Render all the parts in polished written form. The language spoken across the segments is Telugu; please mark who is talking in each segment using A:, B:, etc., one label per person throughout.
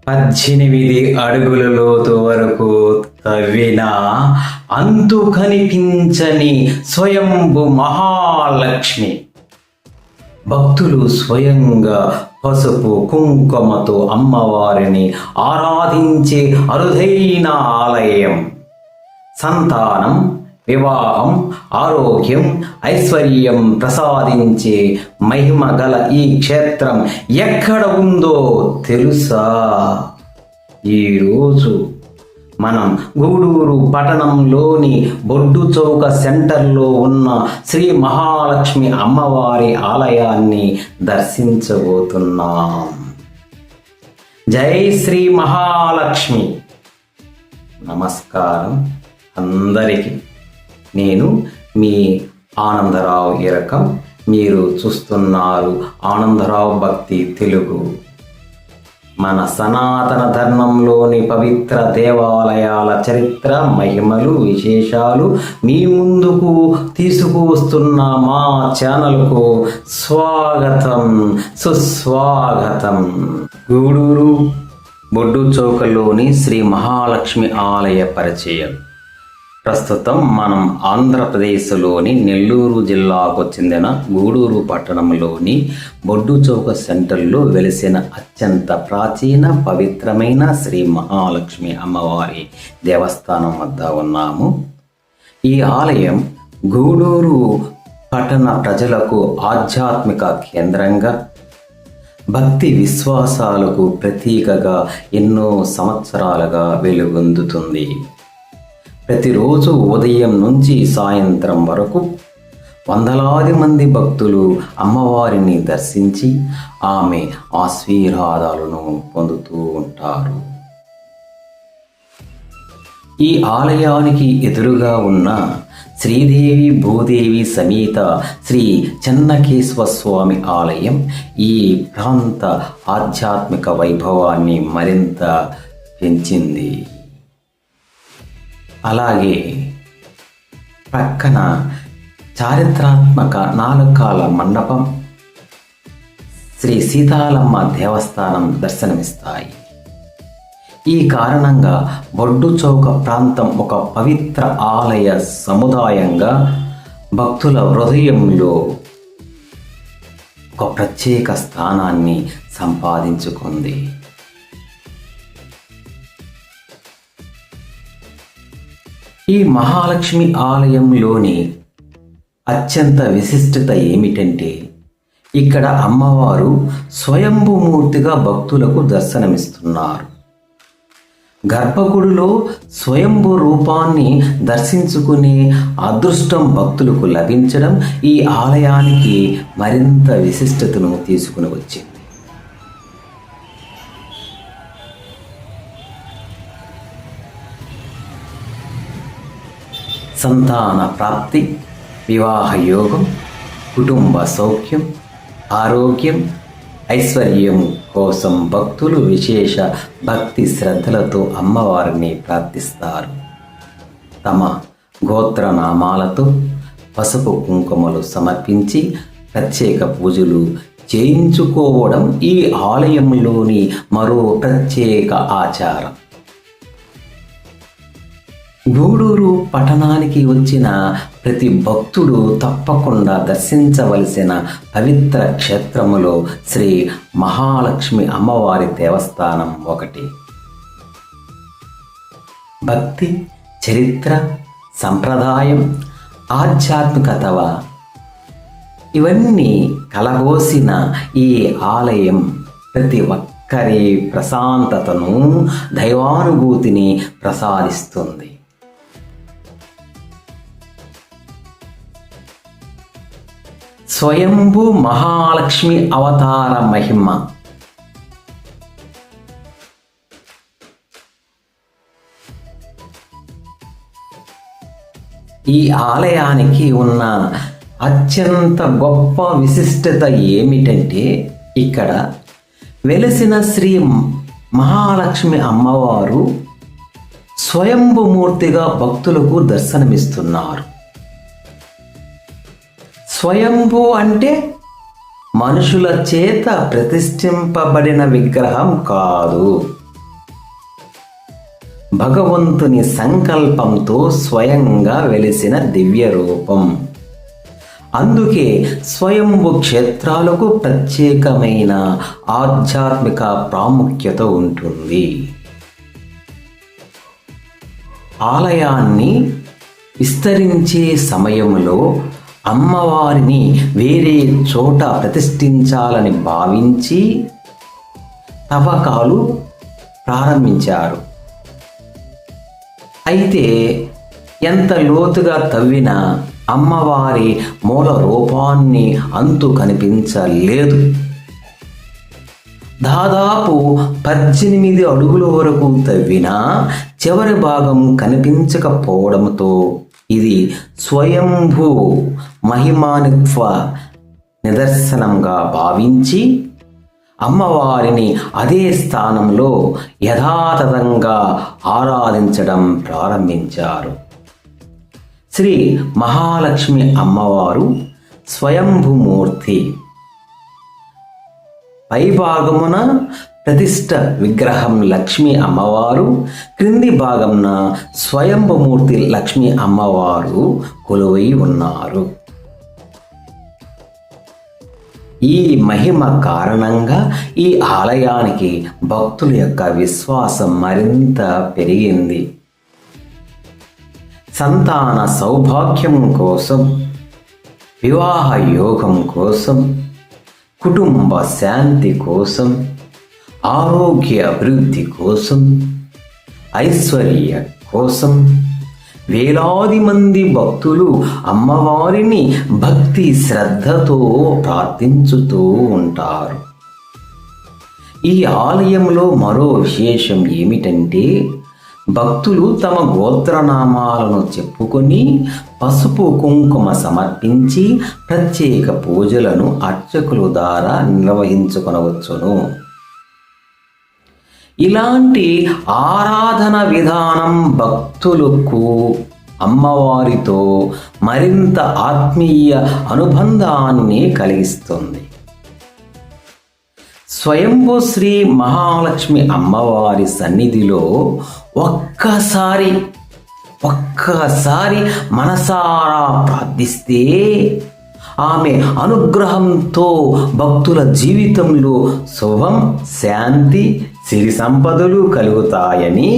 A: 18 అడుగుల లోతు వరకు తవ్వినా అంతు కనిపించని స్వయంభు మహాలక్ష్మి. భక్తులు స్వయంగా పసుపు కుంకుమతో అమ్మవారిని ఆరాధించే అరుదైన ఆలయం. సంతానం, వివాహం, ఆరోగ్యం, ఐశ్వర్యం ప్రసాదించే మహిమ గల ఈ క్షేత్రం ఎక్కడ ఉందో తెలుసా? ఈరోజు మనం గూడూరు పట్టణంలోని బొడ్డు చౌక సెంటర్లో ఉన్న శ్రీ మహాలక్ష్మి అమ్మవారి ఆలయాన్ని దర్శించబోతున్నాం. జై శ్రీ మహాలక్ష్మి. నమస్కారం అందరికీ. నేను మీ ఆనందరావు ఇరకం. మీరు చూస్తున్నారు ఆనందరావు భక్తి తెలుగు. మన సనాతన ధర్మంలోని పవిత్ర దేవాలయాల చరిత్ర, మహిమలు, విశేషాలు మీ ముందుకు తీసుకువస్తున్న మా ఛానల్కు స్వాగతం, సుస్వాగతం. గూడూరు బొడ్డు చౌకలోని శ్రీ మహాలక్ష్మి ఆలయ పరిచయం. ప్రస్తుతం మనం ఆంధ్రప్రదేశ్లోని నెల్లూరు జిల్లాకు చెందిన గూడూరు పట్టణంలోని బొడ్డు చౌక సెంటర్లో వెలిసిన అత్యంత ప్రాచీన పవిత్రమైన శ్రీ మహాలక్ష్మి అమ్మవారి దేవస్థానం వద్ద ఉన్నాము. ఈ ఆలయం గూడూరు పట్టణ ప్రజలకు ఆధ్యాత్మిక కేంద్రంగా, భక్తి విశ్వాసాలకు ప్రతీకగా ఎన్నో సంవత్సరాలుగా వెలుగొందుతుంది. ప్రతిరోజు ఉదయం నుంచి సాయంత్రం వరకు వందలాది మంది భక్తులు అమ్మవారిని దర్శించి ఆమె ఆశీర్వాదాలను పొందుతూ ఉంటారు. ఈ ఆలయానికి ఎదురుగా ఉన్న శ్రీదేవి భూదేవి సమేత శ్రీ చెన్నకేశవ స్వామి ఆలయం ఈ ప్రాంత ఆధ్యాత్మిక వైభవాన్ని మరింత పెంచింది. అలాగే ప్రక్కన చారిత్రాత్మక 4 కాల మండపం, శ్రీ సీతాలమ్మ దేవస్థానం దర్శనమిస్తాయి. ఈ కారణంగా బొడ్డు చౌక ప్రాంతం ఒక పవిత్ర ఆలయ సముదాయంగా భక్తుల హృదయంలో ఒక ప్రత్యేక స్థానాన్ని సంపాదించుకుంది. ఈ మహాలక్ష్మి ఆలయంలోని అత్యంత విశిష్టత ఏమిటంటే, ఇక్కడ అమ్మవారు స్వయంభూమూర్తిగా భక్తులకు దర్శనమిస్తున్నారు. గర్భగుడిలో స్వయంభూ రూపాన్ని దర్శించుకునే అదృష్టం భక్తులకు లభించడం ఈ ఆలయానికి మరింత విశిష్టతను తీసుకుని వచ్చింది. సంతాన ప్రాప్తి, వివాహ యోగం, కుటుంబ సౌఖ్యం, ఆరోగ్యం, ఐశ్వర్యం కోసం భక్తులు విశేష భక్తి శ్రద్ధలతో అమ్మవారిని ప్రార్థిస్తారు. తమ గోత్రనామాలతో పసుపు కుంకుమలు సమర్పించి ప్రత్యేక పూజలు చేయించుకోవడం ఈ ఆలయంలోని మరో ప్రత్యేక ఆచారం. గూడూరు పట్టణానికి వచ్చిన ప్రతి భక్తుడు తప్పకుండా దర్శించవలసిన పవిత్ర క్షేత్రములో శ్రీ మహాలక్ష్మి అమ్మవారి దేవస్థానం ఒకటి. భక్తి, చరిత్ర, సంప్రదాయం, ఆధ్యాత్మికత ఇవన్నీ కలబోసిన ఈ ఆలయం ప్రతి ఒక్కరి ప్రశాంతతను, దైవానుభూతిని ప్రసాదిస్తుంది. స్వయంభూ మహాలక్ష్మి అవతార మహిమ. ఈ ఆలయానికి ఉన్న అత్యంత గొప్ప విశిష్టత ఏమిటంటే, ఇక్కడ వెలిసిన శ్రీ మహాలక్ష్మి అమ్మవారు స్వయంభూమూర్తిగా భక్తులకు దర్శనమిస్తున్నారు. స్వయంభూ అంటే మనుషుల చేత ప్రతిష్ఠింపబడిన విగ్రహం కాదు. భగవంతుని సంకల్పంతో స్వయంగా వెలిసిన దివ్య రూపం. అందుకే స్వయంభు క్షేత్రాలకు ప్రత్యేకమైన ఆధ్యాత్మిక ప్రాముఖ్యత ఉంటుంది. ఆలయాన్ని విస్తరించే సమయంలో అమ్మవారిని వేరే చోట ప్రతిష్ఠించాలని భావించి తవ్వకాలు ప్రారంభించారు. అయితే ఎంత లోతుగా తవ్వినా అమ్మవారి మూల రూపాన్ని అంతు కనిపించలేదు. దాదాపు 18 అడుగుల వరకు తవ్వినా చివరి భాగం కనిపించకపోవడంతో ఇది స్వయంభూ మహిమానిత్వ నిదర్శనంగా భావించి అమ్మవారిని అదే స్థానంలో యథాతథంగా ఆరాధించడం ప్రారంభించారు. శ్రీ మహాలక్ష్మి అమ్మవారు స్వయంభూమూర్తి. పైభాగమున ప్రతిష్ఠ విగ్రహం లక్ష్మీ అమ్మవారు, క్రింది భాగంన స్వయంభూమూర్తి లక్ష్మీ అమ్మవారు కొలువై ఉన్నారు. ఈ మహిమ కారణంగా ఈ ఆలయానికి భక్తుల యొక్క విశ్వాసం మరింత పెరిగింది. సంతాన సౌభాగ్యం కోసం, వివాహ యోగం కోసం, కుటుంబ శాంతి కోసం, ఆరోగ్య అభివృద్ధి కోసం, ఐశ్వర్య కోసం వేలాది మంది భక్తులు అమ్మవారిని భక్తి శ్రద్ధతో ప్రార్థించుతూ ఉంటారు. ఈ ఆలయంలో మరో విశేషం ఏమిటంటే భక్తులు తమ గోత్రనామాలను చెప్పుకొని పసుపు కుంకుమ సమర్పించి ప్రత్యేక పూజలను అర్చకుల ద్వారా నిర్వహించుకొనవచ్చును. ఇలాంటి ఆరాధన విధానం భక్తులకు అమ్మవారితో మరింత ఆత్మీయ అనుబంధాన్ని కలిగిస్తుంది. స్వయంభూ శ్రీ మహాలక్ష్మి అమ్మవారి సన్నిధిలో ఒక్కసారి మనసారా ప్రార్థిస్తే ఆమె అనుగ్రహంతో భక్తుల జీవితంలో శుభం, శాంతి, సిరి సంపదలు కలుగుతాయని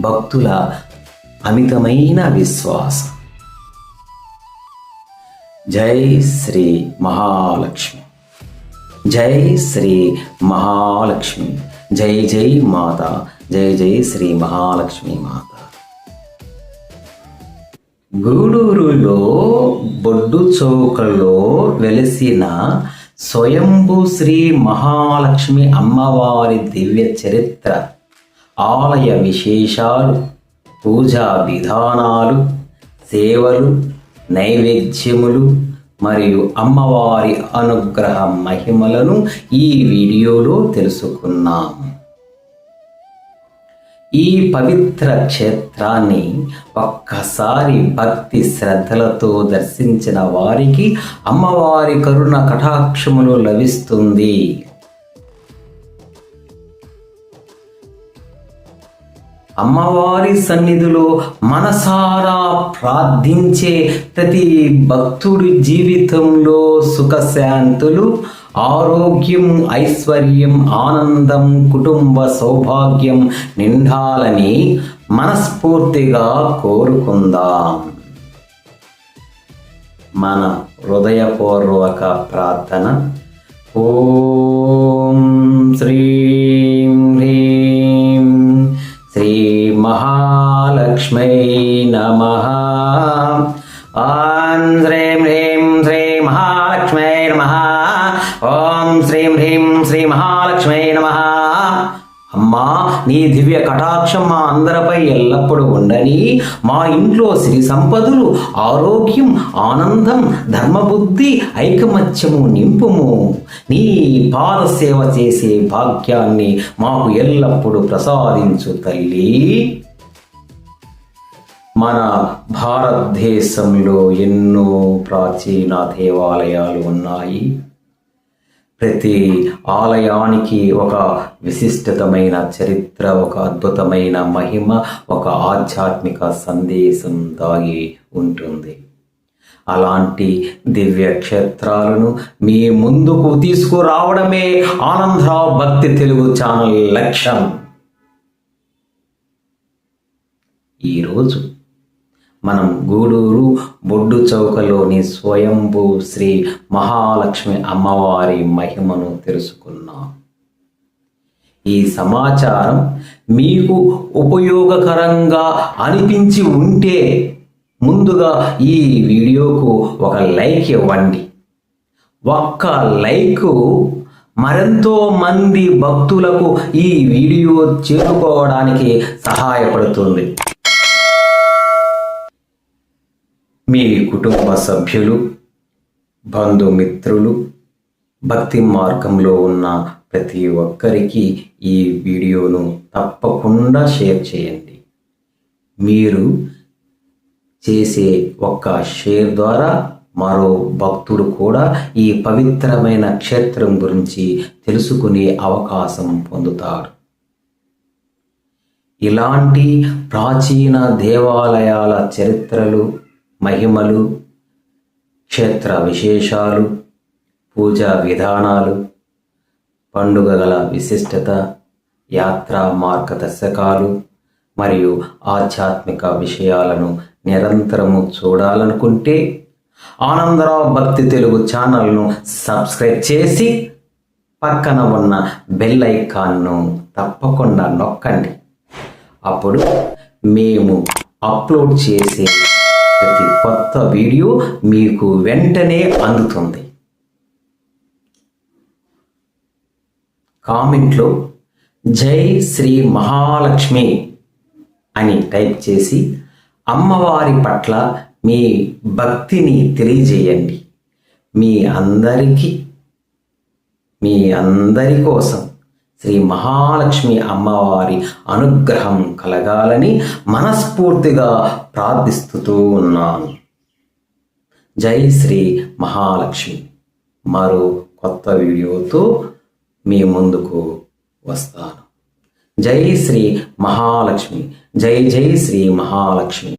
A: భక్తుల అమితమైన విశ్వాసం. జై శ్రీ మహాలక్ష్మి, జై శ్రీ మహాలక్ష్మి, జై జై మాత, జై జై శ్రీ మహాలక్ష్మి మాత. గూడూరులో బొడ్డు చౌకలో వెలిసిన స్వయంభూ శ్రీ మహాలక్ష్మి అమ్మవారి దివ్య చరిత్ర, ఆలయ విశేషాలు, పూజా విధానాలు, సేవలు, నైవేద్యములు మరియు అమ్మవారి అనుగ్రహ మహిమలను ఈ వీడియోలో తెలుసుకున్నాం. ఈ పవిత్ర క్షేత్రాన్ని ఒక్కసారి భక్తి శ్రద్ధలతో దర్శించిన వారికి అమ్మవారి కరుణ కటాక్షములు లభిస్తుంది. అమ్మవారి సన్నిధిలో మనసారా ప్రార్థించే ప్రతి భక్తుడి జీవితంలో సుఖశాంతులు, ఆరోగ్యం, ఐశ్వర్యం, ఆనందం, కుటుంబ సౌభాగ్యం నిండాలని మనస్ఫూర్తిగా కోరుకుందాం. మన హృదయపూర్వక ప్రార్థన. ఓం శ్రీం హ్రీం శ్రీ మహాలక్ష్మై నమః. ఓం శ్రీం హ్రీం శ్రీ మహాలక్ష్మై నమః. ఓం శ్రీం హ్రీం శ్రీ మహాలక్ష్మై నమః. అమ్మా, నీ దివ్య కటాక్షం మా అందరిపై ఎల్లప్పుడూ ఉండని, మా ఇంట్లో సిరి సంపదలు, ఆరోగ్యం, ఆనందం, ధర్మబుద్ధి, ఐకమత్యము నింపుము. నీ పాద సేవ చేసే భాగ్యాన్ని మాకు ఎల్లప్పుడూ ప్రసాదించు తల్లి. మన భారతదేశంలో ఎన్నో ప్రాచీన దేవాలయాలు ఉన్నాయి. ప్రతి ఆలయానికి ఒక విశిష్టమైన చరిత్ర, ఒక అద్భుతమైన మహిమ, ఒక ఆధ్యాత్మిక సందేశం దాగి ఉంటుంది. అలాంటి దివ్య క్షేత్రాలను మీ ముందుకు తీసుకురావడమే ఆనందరావు భక్తి తెలుగు ఛానల్ లక్ష్యం. ఈరోజు మనం గూడూరు బొడ్డు చౌకలోని స్వయంభూ శ్రీ మహాలక్ష్మి అమ్మవారి మహిమను తెలుసుకున్నాం. ఈ సమాచారం మీకు ఉపయోగకరంగా అనిపించి ఉంటే ముందుగా ఈ వీడియోకు ఒక లైక్ ఇవ్వండి. ఒక్క లైక్ మరెంతో మంది భక్తులకు ఈ వీడియో చేరుకోవడానికి సహాయపడుతుంది. మీ కుటుంబ సభ్యులు, బంధుమిత్రులు, భక్తి మార్గంలో ఉన్న ప్రతి ఒక్కరికి ఈ వీడియోను తప్పకుండా షేర్ చేయండి. మీరు చేసే ఒక్క షేర్ ద్వారా మరో భక్తుడు కూడా ఈ పవిత్రమైన క్షేత్రం గురించి తెలుసుకునే అవకాశం పొందుతాడు. ఇలాంటి ప్రాచీన దేవాలయాల చరిత్రలు, మహిమలు, క్షేత్ర విశేషాలు, పూజా విధానాలు, పండుగల విశిష్టత, యాత్రా మార్గదర్శకాలు మరియు ఆధ్యాత్మిక విషయాలను నిరంతరము చూడాలనుకుంటే ఆనందరావు భక్తి తెలుగు ఛానల్ను సబ్స్క్రైబ్ చేసి పక్కన ఉన్న బెల్ ఐకాన్ను తప్పకుండా నొక్కండి. అప్పుడు మేము అప్లోడ్ చేసే ప్రతి కొత్త వీడియో మీకు వెంటనే అందుతుంది. కామెంట్లో జై శ్రీ మహాలక్ష్మి అని టైప్ చేసి అమ్మవారి పట్ల మీ భక్తిని తెలియజేయండి. మీ అందరి కోసం శ్రీ మహాలక్ష్మి అమ్మవారి అనుగ్రహం కలగాలని మనస్ఫూర్తిగా ప్రార్థిస్తూ ఉన్నాను. జై శ్రీ మహాలక్ష్మి. మరో కొత్త వీడియోతో మీ ముందుకు వస్తాను. జై శ్రీ మహాలక్ష్మి. జై జై శ్రీ మహాలక్ష్మి.